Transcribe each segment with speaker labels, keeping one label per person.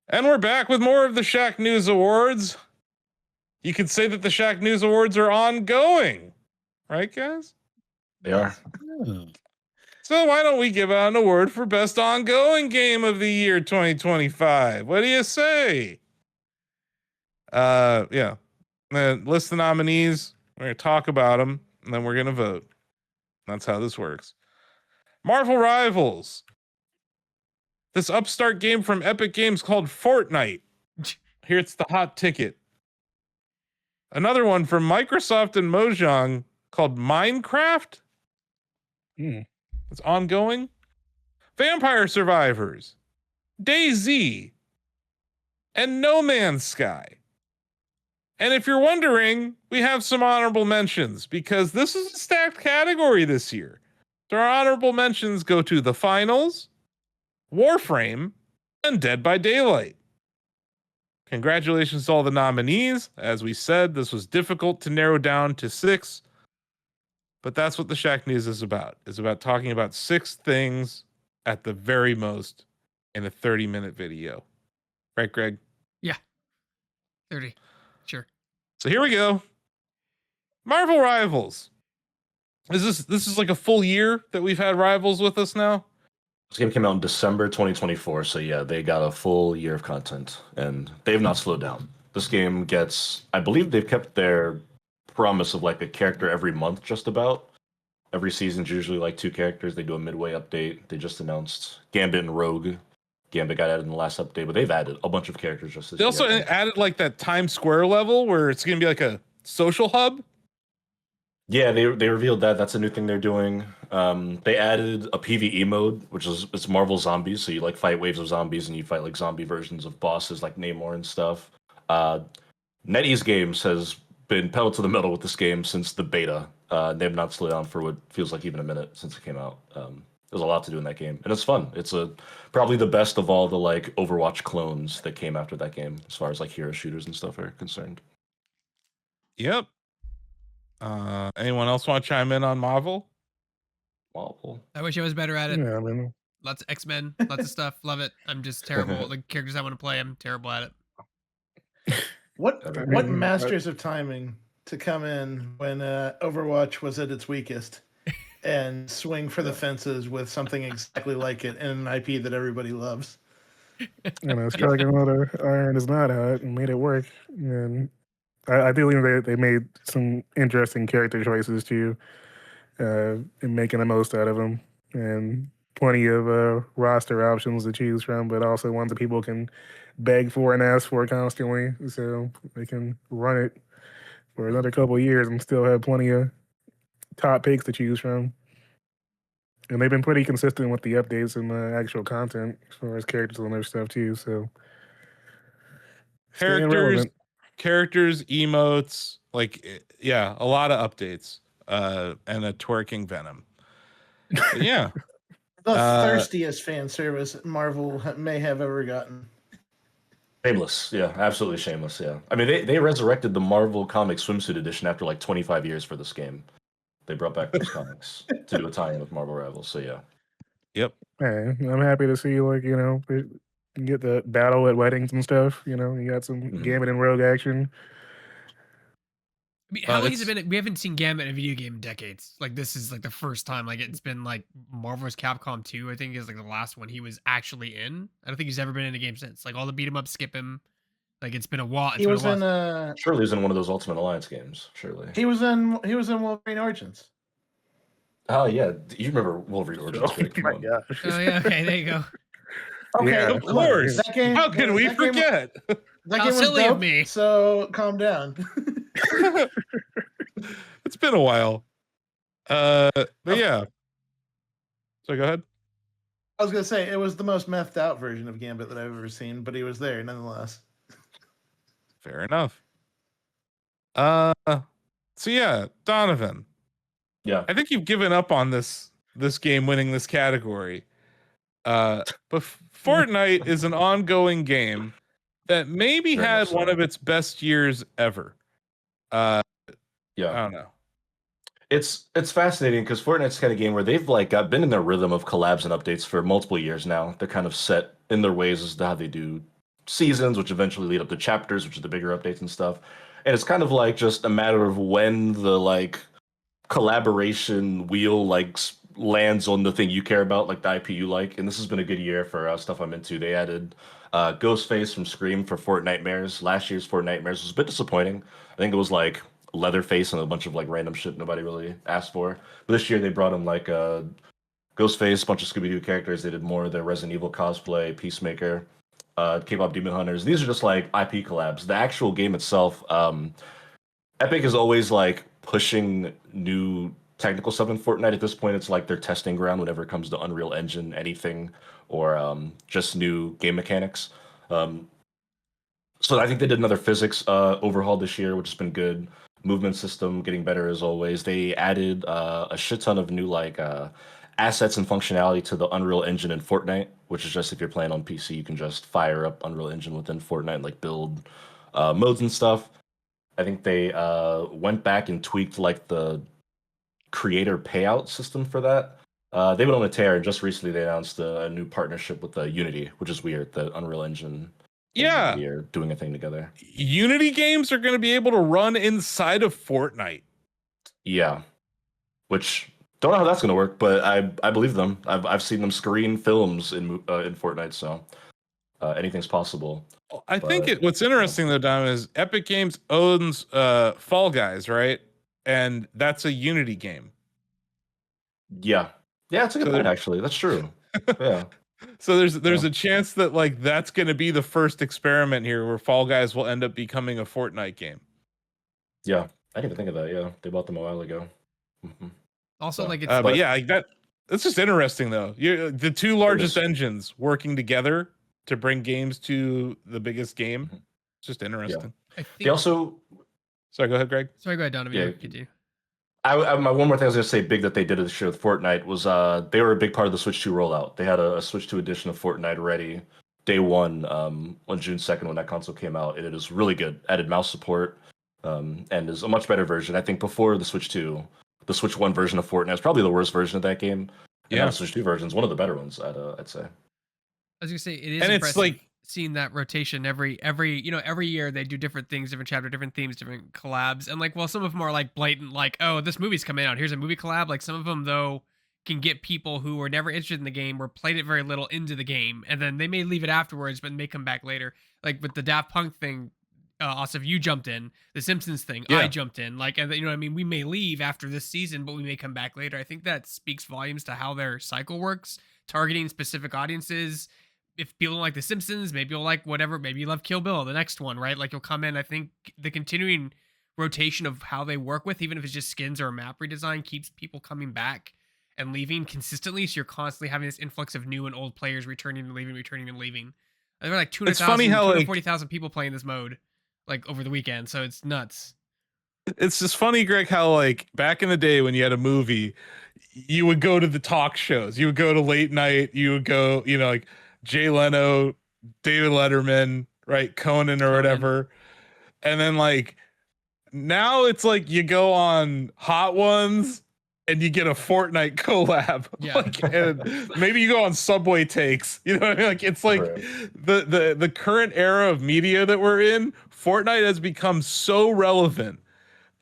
Speaker 1: And we're back with more of the Shacknews Awards. You could say that the Shacknews Awards are ongoing, right, guys?
Speaker 2: They are.
Speaker 1: So why don't we give out an award for Best Ongoing Game of the Year 2025? What do you say? Yeah. List the nominees. We're going to talk about them, and then we're going to vote. That's how this works. Marvel Rivals. This upstart game from Epic Games called Fortnite. Here it's the hot ticket. Another one from Microsoft and Mojang called Minecraft. It's ongoing. Vampire Survivors, DayZ, and No Man's Sky. And if you're wondering, we have some honorable mentions because this is a stacked category this year. So our honorable mentions go to The Finals, Warframe, and Dead by Daylight. Congratulations to all the nominees. As we said, this was difficult to narrow down to 6. But that's what the Shacknews is about. It's about talking about 6 things at the very most in a 30-minute video. Right, Greg?
Speaker 3: Yeah. 30. Sure.
Speaker 1: So here we go. Marvel Rivals. This is like a full year that we've had Rivals with us now?
Speaker 2: This game came out in December 2024, so yeah, they got a full year of content, and they've not slowed down. This game gets, I believe they've kept their promise of like a character every month, just about. Every season's usually like 2 characters. They do a midway update. They just announced Gambit and Rogue. Gambit got added in the last update, but they've added a bunch of characters just this year.
Speaker 1: They also added like that Times Square level where it's going to be like a social hub.
Speaker 2: Yeah, they revealed that. That's a new thing they're doing. They added a PvE mode, which is it's Marvel Zombies. So you like fight waves of zombies and you fight like zombie versions of bosses like Namor and stuff. NetEase Games has been pedal to the metal with this game since the beta. They have not slowed down for what feels like even a minute since it came out. There's a lot to do in that game, and it's fun. It's probably the best of all the like Overwatch clones that came after that game, as far as like hero shooters and stuff are concerned.
Speaker 1: Yep. Anyone else want to chime in on Marvel?
Speaker 2: Marvel.
Speaker 3: I wish I was better at it.
Speaker 4: Yeah, I mean,
Speaker 3: Lots of X-Men, lots of stuff. Love it. I'm just terrible. The characters I want to play, I'm terrible at it.
Speaker 5: What masters of timing to come in when Overwatch was at its weakest and swing for the fences with something exactly like it and an IP that everybody loves.
Speaker 4: striking while the iron is not hot and made it work. And I do think they made some interesting character choices too, in making the most out of them, and plenty of roster options to choose from, but also ones that people can beg for and ask for constantly, so they can run it for another couple of years and still have plenty of top picks to choose from. And they've been pretty consistent with the updates and the actual content as far as characters and other stuff too. So
Speaker 1: characters, emotes, like yeah, a lot of updates, and a twerking Venom. But yeah.
Speaker 5: The thirstiest fan service Marvel may have ever gotten.
Speaker 2: Shameless, yeah, absolutely shameless, yeah. I mean, they resurrected the Marvel Comics swimsuit edition after like 25 years for this game. They brought back those comics to do a tie-in with Marvel Rivals, so yeah.
Speaker 1: Yep.
Speaker 4: Hey, I'm happy to see, like, you know, you get the battle at weddings and stuff, you know, you got some Gambit and Rogue action.
Speaker 3: I mean, how long has it been? We haven't seen Gambit in a video game in decades. Like, this is like the first time. Like, it's been like Marvel vs. Capcom 2, I think, is like the last one he was actually in. I don't think he's ever been in a game since. Like, all the beat 'em up, skip him. Like, it's been a while.
Speaker 5: He was in
Speaker 2: surely he's in one of those Ultimate Alliance games. Surely
Speaker 5: he was in Wolverine Origins.
Speaker 2: Oh yeah, you remember Wolverine Origins?
Speaker 4: Oh my gosh.
Speaker 3: Oh yeah, okay, there you go.
Speaker 5: Okay,
Speaker 4: Yeah,
Speaker 1: of course.
Speaker 5: That game,
Speaker 1: How can we forget?
Speaker 5: That
Speaker 3: How
Speaker 5: game was
Speaker 3: silly
Speaker 5: dope,
Speaker 3: of me.
Speaker 5: So calm down.
Speaker 1: It's been a while. But yeah. So go ahead.
Speaker 5: I was gonna say it was the most methed out version of Gambit that I've ever seen, but he was there nonetheless.
Speaker 1: Fair enough. So yeah, Donovan.
Speaker 2: Yeah.
Speaker 1: I think you've given up on this game winning this category. But Fortnite is an ongoing game that maybe
Speaker 2: Very
Speaker 1: had
Speaker 2: much so.
Speaker 1: one of its best years ever.
Speaker 2: Yeah.
Speaker 1: I don't know.
Speaker 2: It's fascinating because Fortnite's the kind of game where they've like been in their rhythm of collabs and updates for multiple years now. They're kind of set in their ways as to how they do seasons, which eventually lead up to chapters, which are the bigger updates and stuff. And it's kind of like just a matter of when the like collaboration wheel like lands on the thing you care about, like the IP you like. And this has been a good year for stuff I'm into. They added Ghostface from Scream for Fortnitemares. Last year's Fortnitemares was a bit disappointing. I think it was like Leatherface and a bunch of like random shit nobody really asked for. But this year they brought him like Ghostface, a bunch of Scooby Doo characters. They did more of their Resident Evil cosplay, Peacemaker, K-pop Demon Hunters. These are just like IP collabs. The actual game itself, Epic is always like pushing new technical stuff in Fortnite. At this point, it's like their testing ground whenever it comes to Unreal Engine, anything, or just new game mechanics. So I think they did another physics overhaul this year, which has been good. Movement system getting better as always. They added a shit ton of new like assets and functionality to the Unreal Engine in Fortnite, which is just if you're playing on PC, you can just fire up Unreal Engine within Fortnite and like build modes and stuff. I think they went back and tweaked like the creator payout system for that. They went on a tear, and just recently they announced a new partnership with Unity, which is weird. The Unreal Engine,
Speaker 1: Yeah,
Speaker 2: and Unity are doing a thing together.
Speaker 1: Unity games are going to be able to run inside of Fortnite.
Speaker 2: Yeah, which don't know how that's going to work, but I believe them. I've seen them screen films in Fortnite, so anything's possible.
Speaker 1: I think what's interesting though, Dom, is Epic Games owns Fall Guys, right? And that's a Unity game.
Speaker 2: Yeah, it's a good point actually. That's true. Yeah.
Speaker 1: So there's a chance that like that's going to be the first experiment here where Fall Guys will end up becoming a Fortnite game.
Speaker 2: Yeah, I didn't even think of that. Yeah, they bought them a while ago. Mm-hmm.
Speaker 3: Also, like it's
Speaker 1: but yeah, like that's just interesting though. You're the two largest engines working together to bring games to the biggest game. It's just interesting.
Speaker 2: Yeah. They also.
Speaker 1: Sorry, go ahead, Greg.
Speaker 3: Sorry, go ahead, Donovan.
Speaker 2: Yeah.
Speaker 3: Continue.
Speaker 2: My one more thing I was going to say big that they did at the show with Fortnite was they were a big part of the Switch 2 rollout. They had a Switch 2 edition of Fortnite ready day one on June 2nd when that console came out, and it is really good. Added mouse support and is a much better version. I think before the Switch 2, the Switch 1 version of Fortnite is probably the worst version of that game. And now the Switch 2 version is one of the better ones, I'd say.
Speaker 3: I was going to say, it is
Speaker 1: and
Speaker 3: impressive.
Speaker 1: It's like
Speaker 3: seeing that rotation every year they do different things, different chapter, different themes, different collabs, and like, well, some of them are like blatant, like, oh, this movie's coming out, here's a movie collab. Like some of them though can get people who were never interested in the game or played it very little into the game, and then they may leave it afterwards but may come back later. Like with the Daft Punk thing, also if you jumped in, the Simpsons thing, I jumped in, like, and you know what I mean, we may leave after this season but we may come back later. I think that speaks volumes to how their cycle works, targeting specific audiences. If people don't like The Simpsons, maybe you'll like whatever. Maybe you love Kill Bill, the next one, right? Like you'll come in. I think the continuing rotation of how they work with, even if it's just skins or a map redesign, keeps people coming back and leaving consistently. So you're constantly having this influx of new and old players returning and leaving, returning and leaving. There were like 240,000 people playing this mode like over the weekend. So it's nuts.
Speaker 1: It's just funny, Greg, how like back in the day when you had a movie, you would go to the talk shows, you would go to late night, you would go, you know, like Jay Leno, David Letterman, right? Conan or whatever. And then like now it's like you go on Hot Ones and you get a Fortnite collab.
Speaker 3: Yeah.
Speaker 1: Like, and maybe you go on Subway Takes. You know what I mean? Like it's like the current era of media that we're in, Fortnite has become so relevant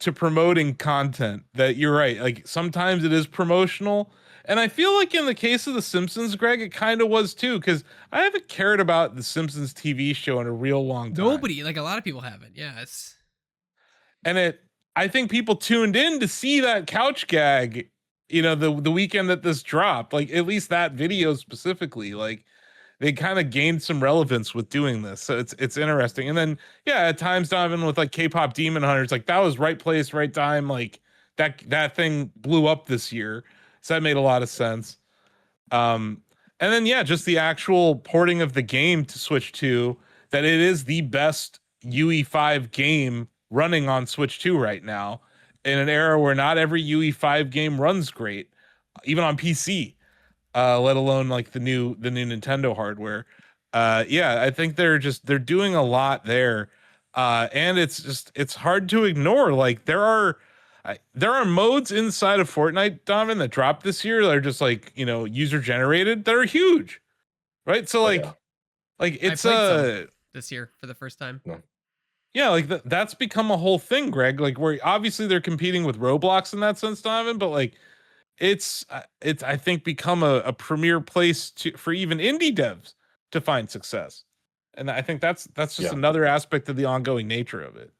Speaker 1: to promoting content that you're right. Like sometimes it is promotional. And I feel like in the case of The Simpsons, Greg, it kind of was too, because I haven't cared about The Simpsons TV show in a real long time.
Speaker 3: Nobody, like a lot of people haven't. Yes.
Speaker 1: And I think people tuned in to see that couch gag, you know, the weekend that this dropped, like at least that video specifically, like they kind of gained some relevance with doing this. So it's interesting. And then, yeah, at times, Donovan, with like K-pop Demon Hunters, like that was right place, right time. Like that thing blew up this year. So that made a lot of sense. And then, yeah, just the actual porting of the game to Switch 2, that it is the best UE5 game running on Switch 2 right now in an era where not every UE5 game runs great, even on PC, let alone like the new Nintendo hardware. Yeah, I think they're doing a lot there. And it's hard to ignore. Like there are modes inside of Fortnite, Donovan, that dropped this year that are just like, you know, user generated that are huge, right? So like it's
Speaker 3: this year for the first time.
Speaker 1: Yeah, like that's become a whole thing, Greg. Like, where obviously they're competing with Roblox in that sense, Donovan, but like it's I think become a premier place for even indie devs to find success, and I think that's just another aspect of the ongoing nature of it.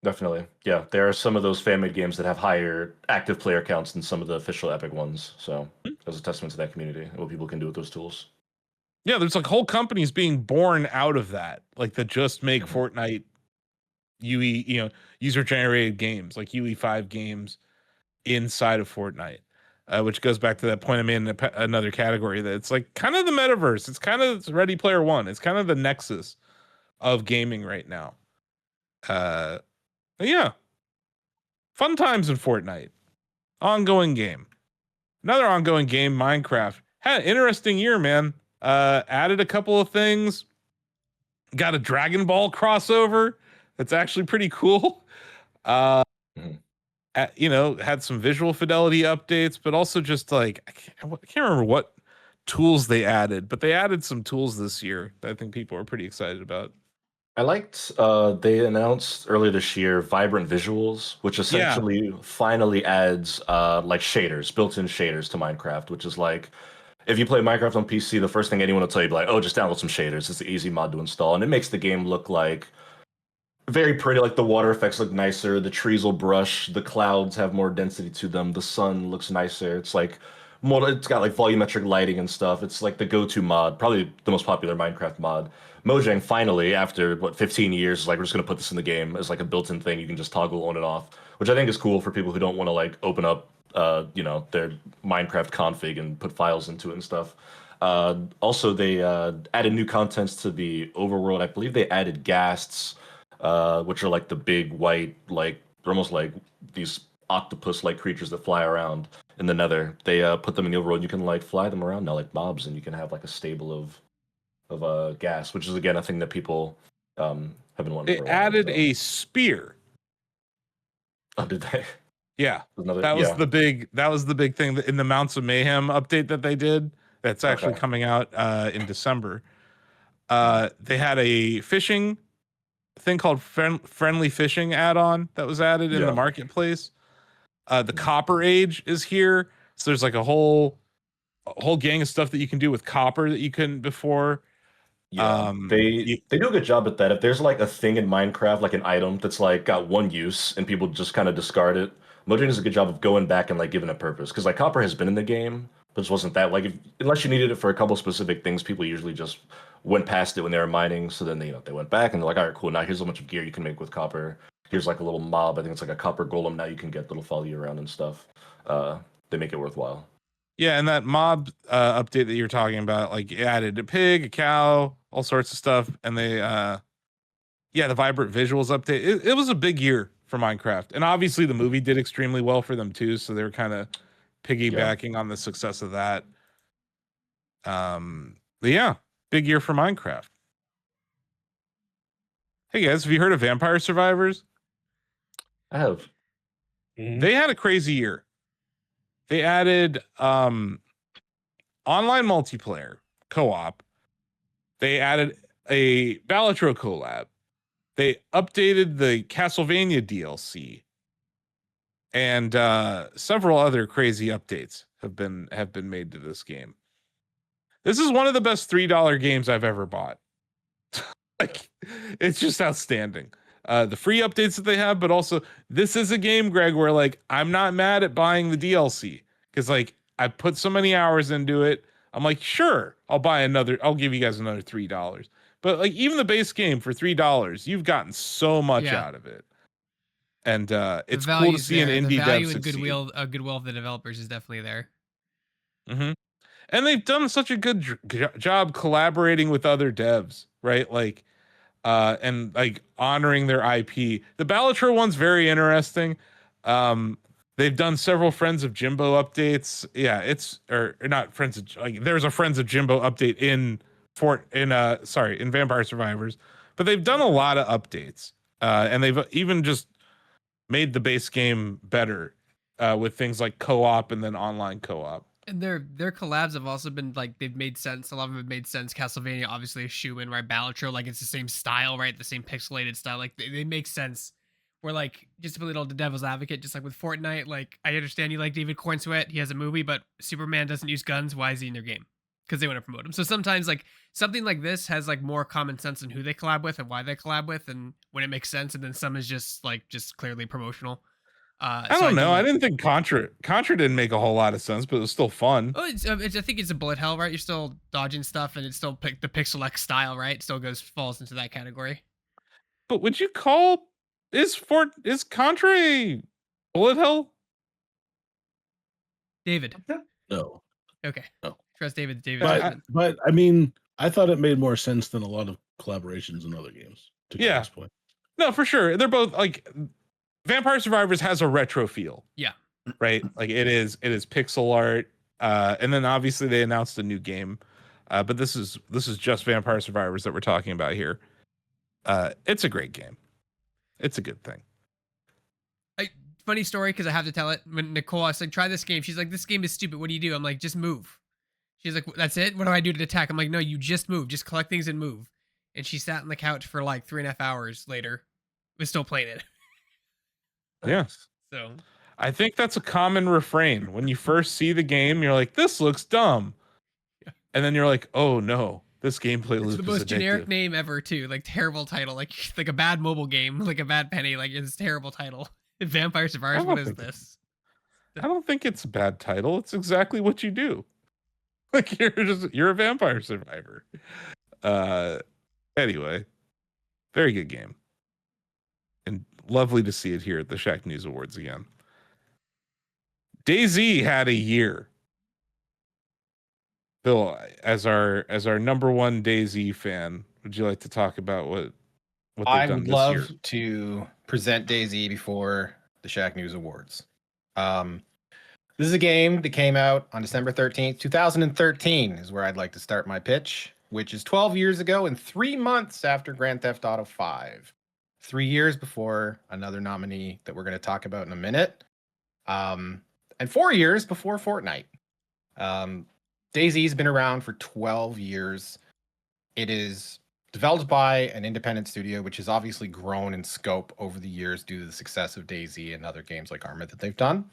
Speaker 2: Definitely. Yeah, there are some of those fan-made games that have higher active player counts than some of the official Epic ones. So there's a testament to that community and what people can do with those tools.
Speaker 1: Yeah, there's like whole companies being born out of that, like that just make Fortnite UE, user generated games like UE5 games inside of Fortnite, which goes back to that point I made in another category that it's like kind of the metaverse. It's kind of Ready Player One. It's kind of the nexus of gaming right now. Yeah, fun times in Fortnite. Ongoing game. Another ongoing game, Minecraft. Had an interesting year, man. Added a couple of things. Got a Dragon Ball crossover. That's actually pretty cool. Had some visual fidelity updates, but also just like I can't remember what tools they added, but they added some tools this year that I think people are pretty excited about.
Speaker 2: I liked they announced earlier this year Vibrant Visuals, which essentially finally adds like shaders, built-in shaders to Minecraft, which is like if you play Minecraft on PC, the first thing anyone will tell you, like, oh, just download some shaders. It's an easy mod to install, and it makes the game look like very pretty. Like the water effects look nicer, the trees will brush, the clouds have more density to them, the sun looks nicer. It's like more. It's got like volumetric lighting and stuff. It's like the go-to mod, probably the most popular Minecraft mod. Mojang finally, after 15 years, is like we're just gonna put this in the game as like a built-in thing you can just toggle on and off, which I think is cool for people who don't want to like open up their Minecraft config and put files into it and stuff. Also, they added new contents to the overworld. I believe they added ghasts, which are like the big white, like they're almost like these octopus-like creatures that fly around in the Nether. They put them in the overworld. You can like fly them around now like mobs, and you can have like a stable of gas, which is again a thing that people have been wanting.
Speaker 1: They added a spear.
Speaker 2: Oh, did they?
Speaker 1: Yeah, that was the big thing in the Mounts of Mayhem update that they did. That's actually coming out in December. They had a fishing thing called friendly fishing add-on that was added in the marketplace. The Copper Age is here, so there's like a whole gang of stuff that you can do with copper that you couldn't before.
Speaker 2: Yeah, they do a good job at that. If there's like a thing in Minecraft, like an item that's like got one use and people just kind of discard it, Mojang does a good job of going back and like giving it purpose. Because like copper has been in the game, but it wasn't that like unless you needed it for a couple specific things, people usually just went past it when they were mining. So then they went back and they're like, all right, cool. Now here's a bunch of gear you can make with copper. Here's like a little mob. I think it's like a copper golem. Now you can get that'll follow you around and stuff. They make it worthwhile.
Speaker 1: Yeah, and that mob update that you're talking about, like it added a pig, a cow, all sorts of stuff, and they the Vibrant Visuals update. It was a big year for Minecraft, and obviously the movie did extremely well for them too, so they were kind of piggybacking on the success of that. But yeah, big year for Minecraft. Hey guys, have you heard of Vampire Survivors?
Speaker 2: I have.
Speaker 1: They had a crazy year. They added online multiplayer co-op. They added a Balatro collab. They updated the Castlevania DLC, and several other crazy updates have been made to this game. This is one of the best $3 games I've ever bought. Like, it's just outstanding. The free updates that they have, but also this is a game, Greg, where like I'm not mad at buying the DLC because like I put so many hours into it. I'm like, sure, I'll give you guys another $3. But like even the base game for $3, you've gotten so much out of it. And it's cool to see an indie dev succeed.
Speaker 3: Goodwill of the developers is definitely there.
Speaker 1: Mm-hmm. And they've done such a good job collaborating with other devs, right? Like, and like honoring their IP. The Balatro one's very interesting. They've done several Friends of Jimbo updates. Yeah, not Friends of, like there's a Friends of Jimbo update in Vampire Survivors, but they've done a lot of updates. And they've even just made the base game better with things like co-op and then online co-op.
Speaker 3: And their collabs have also been like they've made sense. A lot of them have made sense. Castlevania, obviously a shoe in, right? Balatro, like it's the same style, right? The same pixelated style. Like they make sense. Where like just to play a little the devil's advocate, just like with Fortnite, like I understand you like David Cornsweat, he has a movie, but Superman doesn't use guns. Why is he in their game? Because they want to promote him. So sometimes like something like this has like more common sense in who they collab with and why they collab with, and when it makes sense. And then some is just like just clearly promotional.
Speaker 1: I
Speaker 3: So
Speaker 1: don't know. I
Speaker 3: do-
Speaker 1: didn't think Contra didn't make a whole lot of sense, but it was still fun.
Speaker 3: Oh, I think it's a bullet hell, right? You're still dodging stuff, and it's still the pixel X style, right? It still falls into that category.
Speaker 1: But would you call is Contra a bullet hell?
Speaker 3: David,
Speaker 6: No.
Speaker 3: okay,
Speaker 6: No.
Speaker 3: trust David.
Speaker 6: But I mean, I thought it made more sense than a lot of collaborations in other games. To
Speaker 1: Yeah.
Speaker 6: Kevin's point.
Speaker 1: No, for sure. They're both like Vampire Survivors has a retro feel.
Speaker 3: Yeah.
Speaker 1: Right? Like it is pixel art. And then obviously they announced a new game. But this is just Vampire Survivors that we're talking about here. It's a great game. It's a good thing.
Speaker 3: Funny story, because I have to tell it. When Nicole, I was like, try this game. She's like, this game is stupid. What do you do? I'm like, just move. She's like, that's it? What do I do to attack? I'm like, no, you just move. Just collect things and move. And she sat on the couch for like 3.5 hours later. Was still playing it.
Speaker 1: Yeah.
Speaker 3: So
Speaker 1: I think that's a common refrain. When you first see the game, you're like, this looks dumb.
Speaker 3: Yeah.
Speaker 1: And then you're like, oh no, this gameplay
Speaker 3: it's
Speaker 1: looks
Speaker 3: the most
Speaker 1: addictive.
Speaker 3: generic name ever, too. Like terrible title. Like a bad mobile game, like a bad penny. Like it's a terrible title. Vampire Survivors, what is this?
Speaker 1: I don't think it's a bad title. It's exactly what you do. Like you're a vampire survivor. Anyway, very good game. And lovely to see it here at the Shacknews Awards again. DayZ had a year. Bill, as our number one DayZ fan, would you like to talk about what they've
Speaker 7: I
Speaker 1: done
Speaker 7: would
Speaker 1: this
Speaker 7: love
Speaker 1: year?
Speaker 7: to present DayZ before the Shacknews Awards. This is a game that came out on December 13th, 2013 is where I'd like to start my pitch, which is 12 years ago and 3 months after Grand Theft Auto 5. 3 years before another nominee that we're going to talk about in a minute. And 4 years before Fortnite. DayZ's been around for 12 years. It is developed by an independent studio, which has obviously grown in scope over the years due to the success of DayZ and other games like Arma that they've done.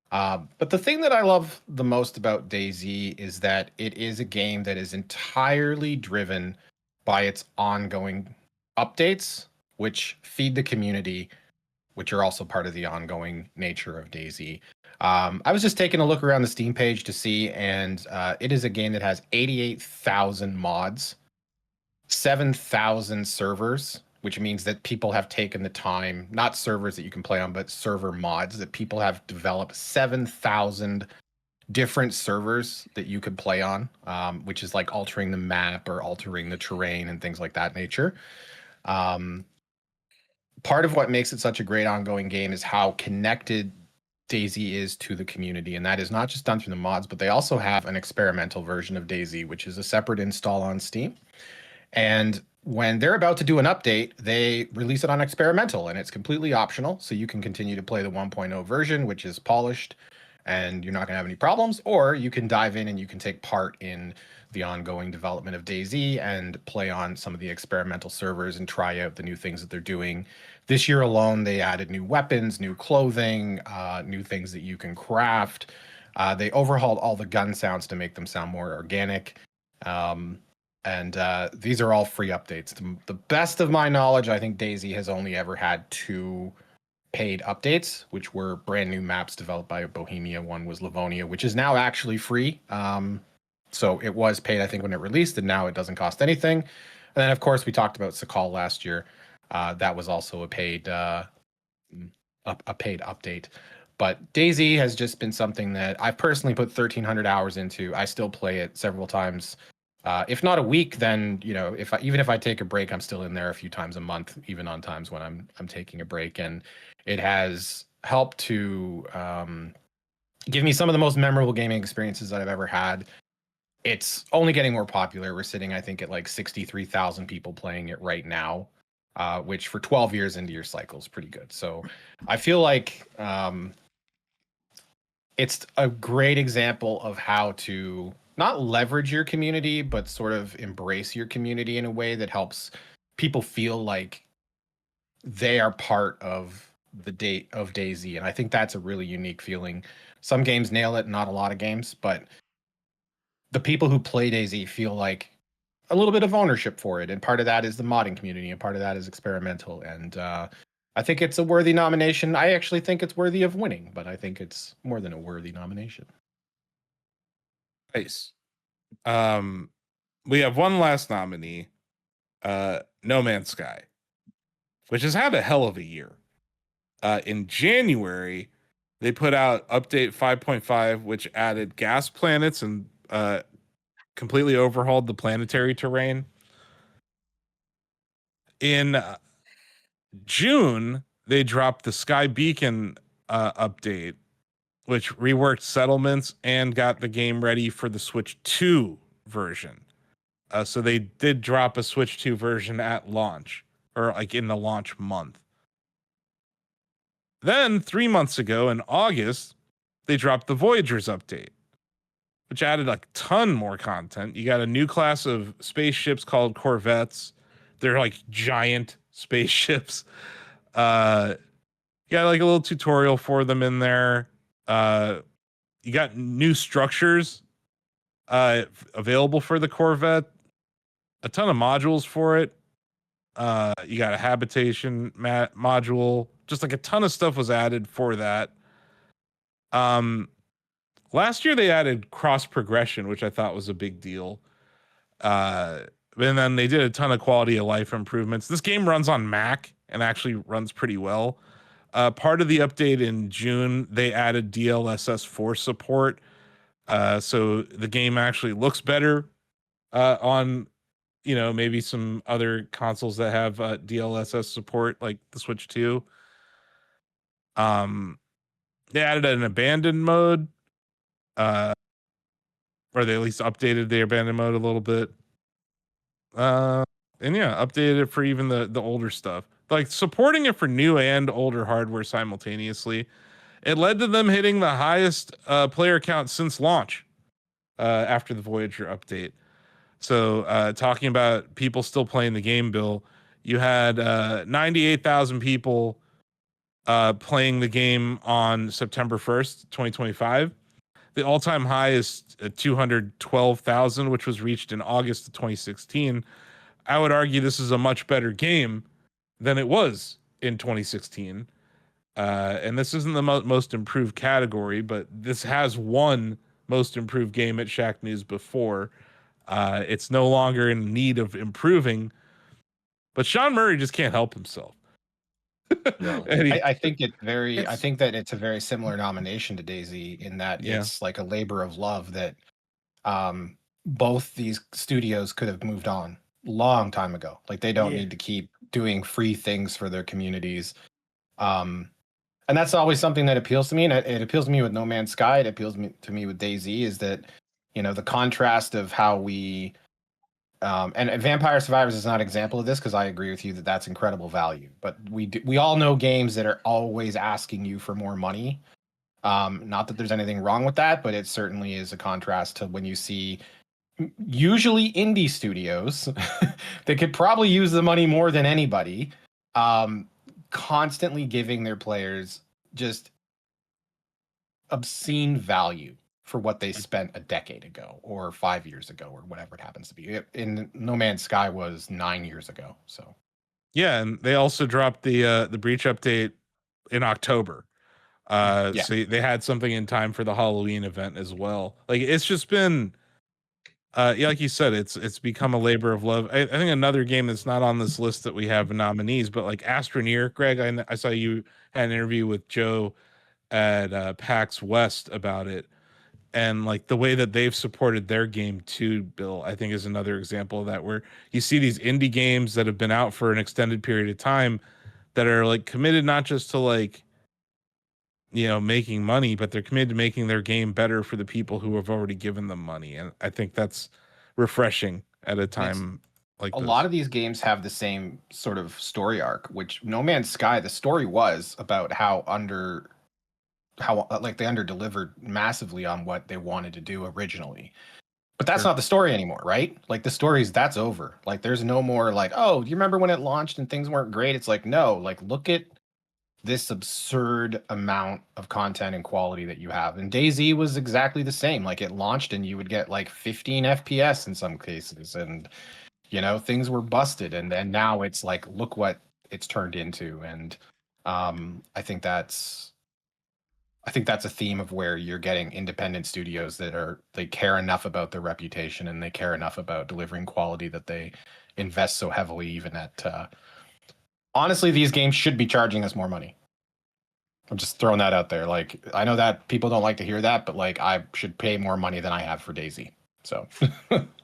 Speaker 7: But the thing that I love the most about DayZ is that it is a game that is entirely driven by its ongoing updates, which feed the community, which are also part of the ongoing nature of DayZ. I was just taking a look around the Steam page to see, and it is a game that has 88,000 mods, 7,000 servers, which means that people have taken the time, not servers that you can play on, but server mods, that people have developed 7,000 different servers that you could play on, which is like altering the map or altering the terrain and things like that nature. Part of what makes it such a great ongoing game is how connected DayZ is to the community, and that is not just done through the mods, but they also have an experimental version of DayZ, which is a separate install on Steam. And when they're about to do an update, they release it on experimental, and it's completely optional. So you can continue to play the 1.0 version, which is polished, and you're not going to have any problems. Or you can dive in and you can take part in the ongoing development of DayZ and play on some of the experimental servers and try out the new things that they're doing. This year alone, they added new weapons, new clothing, new things that you can craft. They overhauled all the gun sounds to make them sound more organic. And these are all free updates. To the best of my knowledge, I think DayZ has only ever had 2 paid updates, which were brand new maps developed by Bohemia. One was Livonia, which is now actually free. So it was paid, I think, when it released, and now it doesn't cost anything. And then, of course, we talked about Sakal last year. That was also a paid update. But DayZ has just been something that I've personally put 1,300 hours into. I still play it several times. If not a week, then even if I take a break, I'm still in there a few times a month, even on times when I'm taking a break. And it has helped to give me some of the most memorable gaming experiences that I've ever had. It's only getting more popular. We're sitting, I think, at like 63,000 people playing it right now, which for 12 years into your cycle is pretty good. So I feel like it's a great example of how to not leverage your community, but sort of embrace your community in a way that helps people feel like they are part of the date of DayZ. And I think that's a really unique feeling. Some games nail it, not a lot of games, but the people who play DayZ feel like a little bit of ownership for it. And part of that is the modding community, and part of that is experimental. And I think it's a worthy nomination. I actually think it's worthy of winning, but I think it's more than a worthy nomination.
Speaker 1: Nice. We have one last nominee, No Man's Sky, which has had a hell of a year. In January, they put out update 5.5, which added gas planets and completely overhauled the planetary terrain. In June, they dropped the Sky Beacon update, which reworked settlements and got the game ready for the Switch 2 version. So they did drop a Switch 2 version at launch, or like in the launch month. Then 3 months ago in August, they dropped the Voyagers update, which added a ton more content. You got a new class of spaceships called Corvettes. They're like giant spaceships. You got like a little tutorial for them in there. You got new structures available for the Corvette. A ton of modules for it. You got a habitation module. Just like a ton of stuff was added for that. Last year they added cross progression, which I thought was a big deal. And then they did a ton of quality of life improvements. This game runs on Mac and actually runs pretty well. Part of the update in June, they added DLSS 4 support. So the game actually looks better on, maybe some other consoles that have DLSS support, like the Switch 2. They added an abandoned mode, or they at least updated the abandoned mode a little bit. And yeah, updated it for even the older stuff. Like supporting it for new and older hardware simultaneously. It led to them hitting the highest player count since launch after the Voyager update. So talking about people still playing the game, Bill, you had 98,000 people playing the game on September 1st, 2025. The all-time high is 212,000, which was reached in August of 2016. I would argue this is a much better game than it was in 2016. And this isn't the most improved category, but this has won most improved game at Shacknews before. It's no longer in need of improving, but Sean Murray just can't help himself.
Speaker 2: No.
Speaker 7: I think I think that it's a very similar nomination to DayZ in that it's like a labor of love that both these studios could have moved on long time ago. Like they don't need to keep doing free things for their communities. And that's always something that appeals to me. And it appeals to me with No Man's Sky. It appeals to me with DayZ is that, the contrast of how we and Vampire Survivors is not an example of this because I agree with you that that's incredible value. But we all know games that are always asking you for more money. Not that there's anything wrong with that, but it certainly is a contrast to when you see usually indie studios that could probably use the money more than anybody, constantly giving their players just obscene value for what they spent a decade ago or 5 years ago or whatever it happens to be. In No Man's Sky was 9 years ago. So
Speaker 1: yeah, and they also dropped the Breach update in October. So they had something in time for the Halloween event as well. Like it's just been like you said, it's become a labor of love. I think another game that's not on this list that we have nominees, but like Astroneer, Greg, I saw you had an interview with Joe at PAX West about it. And like the way that they've supported their game too, Bill, I think is another example of that, where you see these indie games that have been out for an extended period of time that are like committed not just to like, making money, but they're committed to making their game better for the people who have already given them money. And I think that's refreshing at a time like this.
Speaker 7: A lot of these games have the same sort of story arc, which No Man's Sky, the story was about how how like they underdelivered massively on what they wanted to do originally. But that's not the story anymore, right? Like the stories, that's over. Like there's no more like, oh, do you remember when it launched and things weren't great? It's like, no, like look at this absurd amount of content and quality that you have. And DayZ was exactly the same. Like it launched and you would get like 15 FPS in some cases, and things were busted. And then now it's like, look what it's turned into. And I think that's a theme of where you're getting independent studios they care enough about their reputation and they care enough about delivering quality that they invest so heavily, even at honestly, these games should be charging us more money. I'm just throwing that out there. Like, I know that people don't like to hear that, but like, I should pay more money than I have for DayZ. So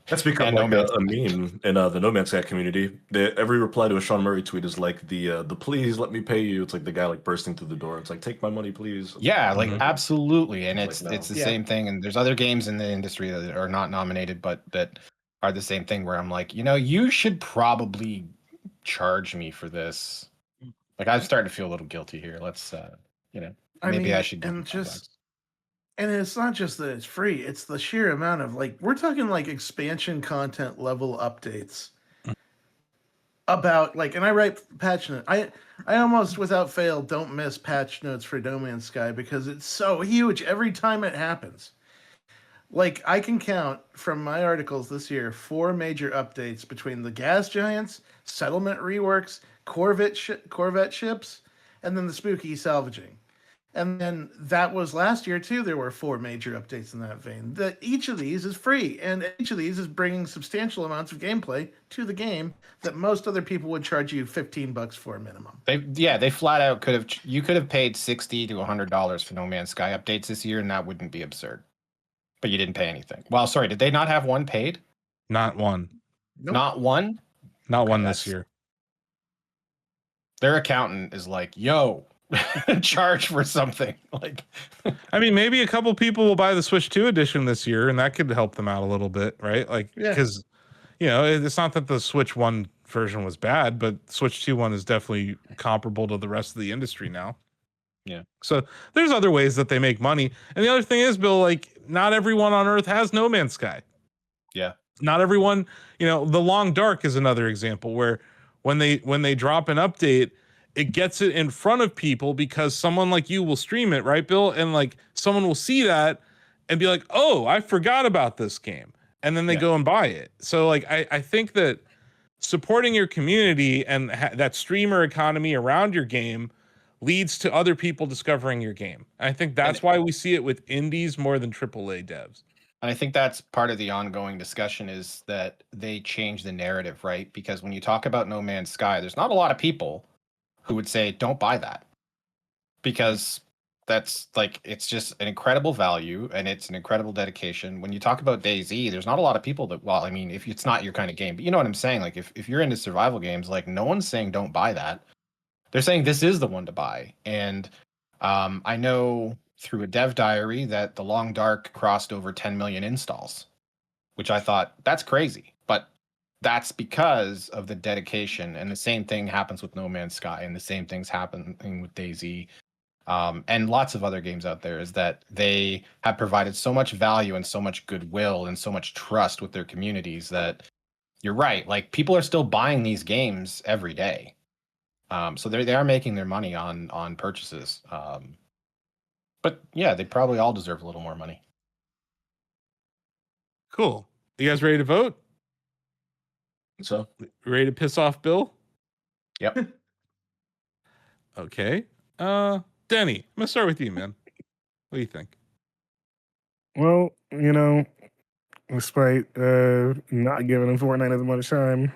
Speaker 2: that's become like a meme in the No Man's Sky community. Every reply to a Sean Murray tweet is like the please let me pay you. It's like the guy like bursting through the door. It's like, take my money, please.
Speaker 7: Yeah, like absolutely. And
Speaker 2: It's
Speaker 7: it's
Speaker 2: like, no.
Speaker 7: the same thing. And there's other games in the industry that are not nominated, but that are the same thing where I'm like, you should probably charge me for this. Like I'm starting to feel a little guilty here. Let's maybe I should give
Speaker 5: and it's not just that it's free, it's the sheer amount of like we're talking like expansion content level updates about like, and I write patch notes. I almost without fail don't miss patch notes for No Man's Sky because it's so huge every time it happens. Like I can count from my articles this year 4 major updates between the gas giants, settlement reworks, Corvette ships, and then the spooky salvaging. And then that was last year too. There were 4 major updates in that vein. That each of these is free, and each of these is bringing substantial amounts of gameplay to the game that most other people would charge you $15 for a minimum.
Speaker 7: They flat out could have. You could have paid $60 to $100 for No Man's Sky updates this year, and that wouldn't be absurd. But you didn't pay anything. Well, sorry, did they not have one paid?
Speaker 1: Not one.
Speaker 5: Nope.
Speaker 7: Not one.
Speaker 1: Not one this year.
Speaker 7: Their accountant is like, yo. Charge for something. Like
Speaker 1: I mean, maybe a couple people will buy the Switch 2 edition this year and that could help them out a little bit, right? Like because it's not that the Switch 1 version was bad, but Switch 2 one is definitely comparable to the rest of the industry now.
Speaker 7: Yeah.
Speaker 1: So there's other ways that they make money. And the other thing is, Bill, like not everyone on Earth has No Man's Sky.
Speaker 7: Yeah.
Speaker 1: Not everyone, The Long Dark is another example where when they drop an update, it gets it in front of people because someone like you will stream it, right, Bill? And like someone will see that and be like, oh, I forgot about this game. And then they go and buy it. So like, I think that supporting your community and that streamer economy around your game leads to other people discovering your game. I think that's why we see it with indies more than AAA devs.
Speaker 7: And I think that's part of the ongoing discussion is that they change the narrative, right? Because when you talk about No Man's Sky, there's not a lot of people who would say, don't buy that. Because that's like, it's just an incredible value and it's an incredible dedication. When you talk about DayZ, there's not a lot of people that, well, I mean, if it's not your kind of game, but you know what I'm saying? Like if you're into survival games, like no one's saying don't buy that. They're saying this is the one to buy. And I know through a dev diary that The Long Dark crossed over 10 million installs, which I thought that's crazy. But that's because of the dedication, and the same thing happens with No Man's Sky, and the same thing's happening with DayZ, and lots of other games out there. Is that they have provided so much value and so much goodwill and so much trust with their communities that you're right. Like people are still buying these games every day, so they are making their money on purchases. But yeah, they probably all deserve a little more money.
Speaker 1: Cool. You guys ready to vote?
Speaker 2: So
Speaker 1: ready to piss off Bill?
Speaker 7: Yep.
Speaker 1: Okay. Denny, I'm gonna start with you, man. What do you think?
Speaker 4: Well, despite not giving Fortnite as much time,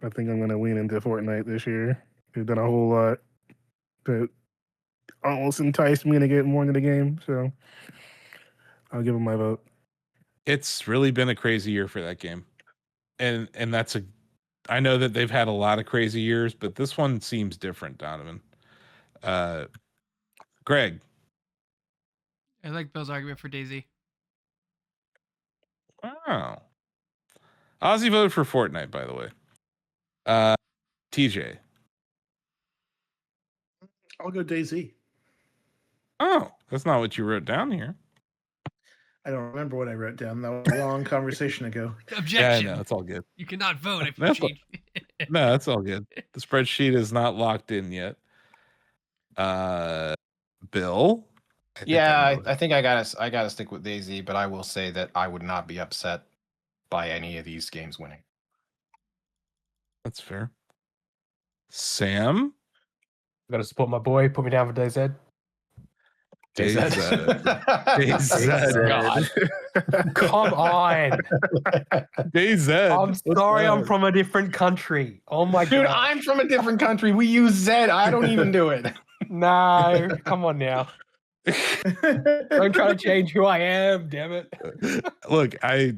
Speaker 4: I think I'm gonna lean into Fortnite this year. They've done a whole lot to almost entice me to get more into the game, so I'll give them my vote.
Speaker 1: It's really been a crazy year for that game. And I know that they've had a lot of crazy years, but this one seems different, Donovan. Greg.
Speaker 3: I like Bill's argument for DayZ.
Speaker 1: Wow. Ozzy voted for Fortnite, by the way. TJ.
Speaker 5: I'll go DayZ.
Speaker 1: Oh, that's not what you wrote down here.
Speaker 5: I don't remember what I wrote down. That was a long conversation ago.
Speaker 3: Objection.
Speaker 1: Yeah, no, it's all good.
Speaker 3: You cannot vote if you
Speaker 1: That's all-
Speaker 3: change.
Speaker 1: No, that's all good. The spreadsheet is not locked in yet. Bill.
Speaker 7: I think I gotta stick with DayZ, but I will say that I would not be upset by any of these games winning.
Speaker 1: That's fair. Sam.
Speaker 8: Got to support my boy. Put me down for DayZ.
Speaker 1: DayZ.
Speaker 7: God.
Speaker 8: Come on.
Speaker 1: DayZ.
Speaker 8: I'm sorry, I'm from a different country. Oh my
Speaker 7: Dude,
Speaker 8: god.
Speaker 7: I'm from a different country. We use Zed. I don't even do it.
Speaker 8: No, come on now. Don't try to change who I am, damn it.
Speaker 1: Look, I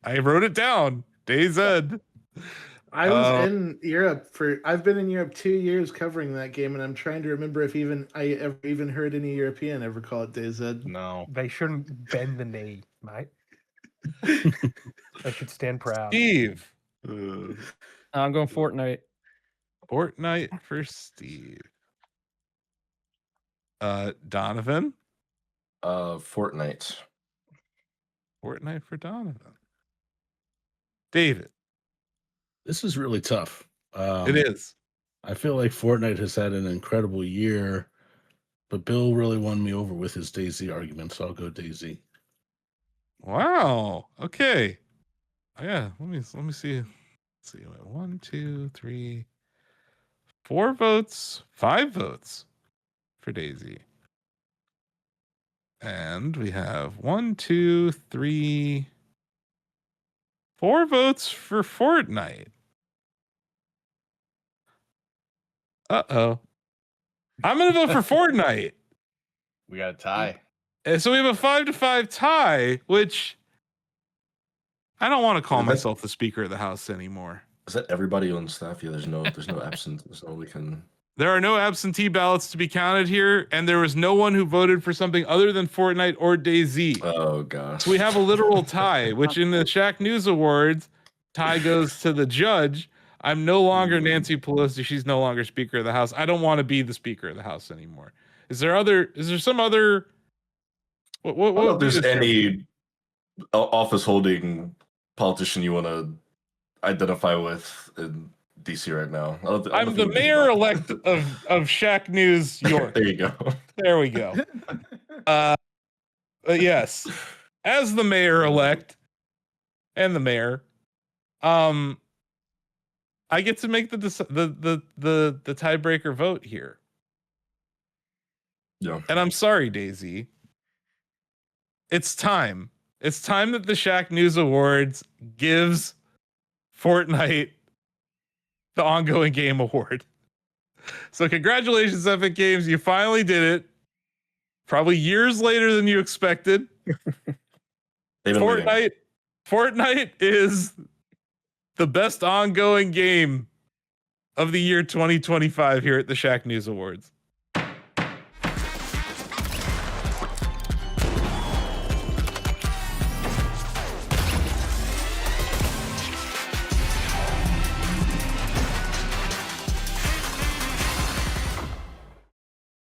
Speaker 1: wrote it down. DayZ.
Speaker 5: I was in Europe I've been in Europe 2 years covering that game, and I'm trying to remember if I ever even heard any European ever call it DayZ.
Speaker 7: No.
Speaker 8: They shouldn't bend the knee, mate. They should stand proud.
Speaker 1: Steve.
Speaker 9: I'm going Fortnite.
Speaker 1: Fortnite for Steve. Donovan.
Speaker 2: Fortnite.
Speaker 1: Fortnite for Donovan. David.
Speaker 6: This is really tough.
Speaker 1: It is.
Speaker 6: I feel like Fortnite has had an incredible year, but Bill really won me over with his DayZ argument, so I'll go DayZ.
Speaker 1: Wow. Okay. Yeah. Let me see. Let's see. 1, 2, 3, 4 votes. 5 votes for DayZ. And we have 1, 2, 3, 4 votes for Fortnite. Uh-oh. I'm gonna vote for Fortnite.
Speaker 7: We got a tie.
Speaker 1: And so we have a 5-5 tie, which I don't want to call myself the Speaker of the House anymore.
Speaker 2: Is that everybody on staff? Yeah, there's no absent. There's no we can.
Speaker 1: There are no absentee ballots to be counted here, and there was no one who voted for something other than Fortnite or DayZ.
Speaker 2: Oh gosh.
Speaker 1: So we have a literal tie, which in the Shacknews Awards, tie goes to the judge. I'm no longer Nancy Pelosi. She's no longer Speaker of the House. I don't want to be the Speaker of the House anymore. Is there some other?
Speaker 2: I don't know if there's any office holding politician you want to identify with in DC right now.
Speaker 1: I'm the mayor-elect of Shacknews, York.
Speaker 2: There you go.
Speaker 1: There we go. Yes, as the mayor-elect and the mayor, I get to make the tiebreaker vote here.
Speaker 2: Yeah.
Speaker 1: And I'm sorry, DayZ. It's time. It's time that the Shacknews Awards gives Fortnite the ongoing game award. So congratulations, Epic Games. You finally did it. Probably years later than you expected. Fortnite is the best ongoing game of the year 2025 here at the Shacknews Awards.